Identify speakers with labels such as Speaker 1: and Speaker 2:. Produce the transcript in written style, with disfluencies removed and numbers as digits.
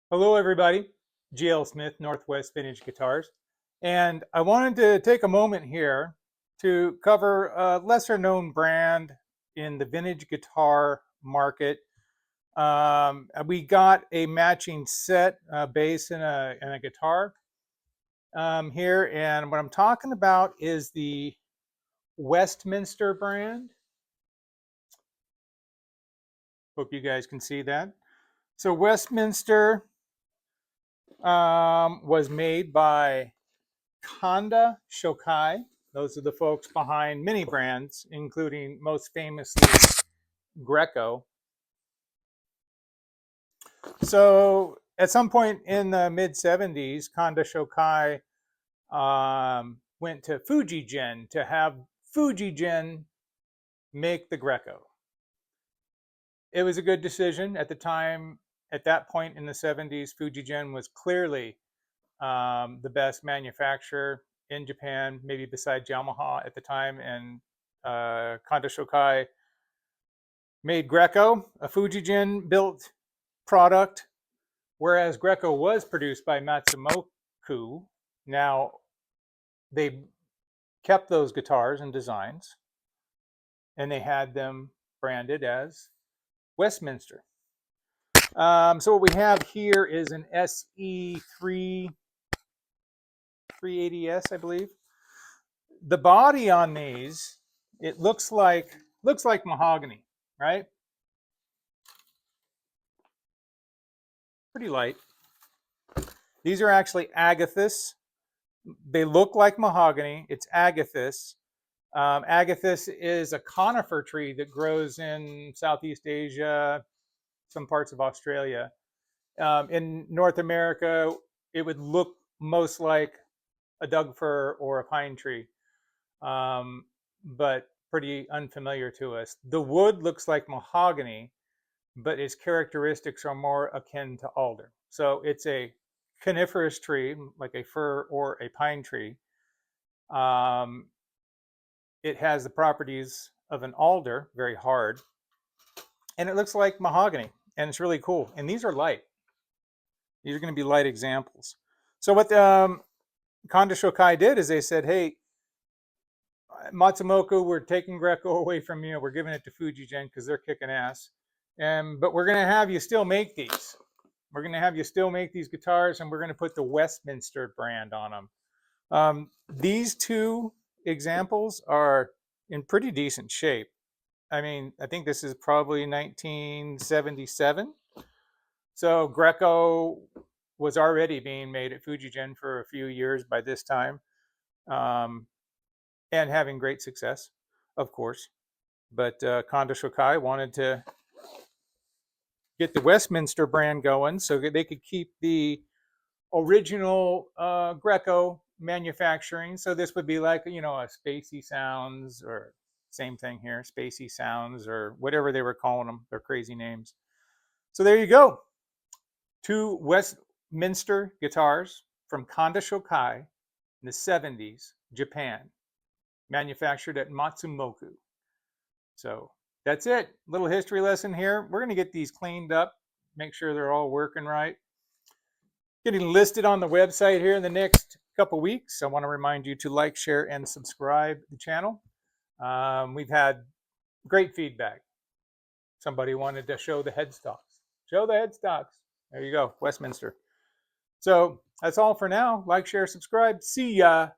Speaker 1: Hello, everybody. GL Smith, Northwest Vintage Guitars. And I wanted to take a moment here to cover a lesser known brand in the vintage guitar market. We got a matching set, bass and a guitar here. And what I'm talking about is the Westminster brand. Hope you guys can see that. So Westminster was made by Kanda Shokai. Those are the folks behind many brands, including most famously Greco. So at some point in the mid 70s, Kanda Shokai went to Fujigen to have Fujigen make the Greco. It was a good decision at the time. At that point in the 70s, Fujigen was clearly the best manufacturer in Japan, maybe besides Yamaha at the time, and Kanda Shokai made Greco, a Fujigen built product, whereas Greco was produced by Matsumoku. Now, they kept those guitars and designs, and they had them branded as Westminster. So what we have here is an SE3 380S, I believe. The body on these, it looks like mahogany, right? Pretty light. These are actually agathis. They look like mahogany. It's agathis. Agathis is a conifer tree that grows in Southeast Asia, some parts of Australia. In North America, it would look most like a Doug fir or a pine tree, but pretty unfamiliar to us. The wood looks like mahogany, but its characteristics are more akin to alder. So it's a coniferous tree, like a fir or a pine tree. It has the properties of an alder, very hard, and it looks like mahogany, and it's really cool. And these are light. These are going to be light examples. So what Kanda Shokai did is they said, hey, Matsumoku, we're taking Greco away from you. We're giving it to Fujigen because they're kicking ass. But we're going to have you still make these. We're going to have you still make these guitars, and we're going to put the Westminster brand on them. These two examples are in pretty decent shape. I mean, I think this is probably 1977. So Greco was already being made at Fujigen for a few years by this time, and having great success, of course. But Kanda Shokai wanted to get the Westminster brand going so that they could keep the original Greco manufacturing. So this would be like, a Spacey Sounds, or same thing here, Spacey Sounds, or whatever they were calling them, their crazy names. So there you go. Two Westminster guitars from Kanda Shokai in the 70s, Japan, manufactured at Matsumoku. So that's it. Little history lesson here. We're going to get these cleaned up, make sure they're all working right. Getting listed on the website here in the next couple weeks. I want to remind you to like, share, and subscribe to the channel. We've had great feedback. Somebody wanted to show the headstocks. Show the headstocks. There you go, Westminster. So that's all for now. Like, share, subscribe. See ya.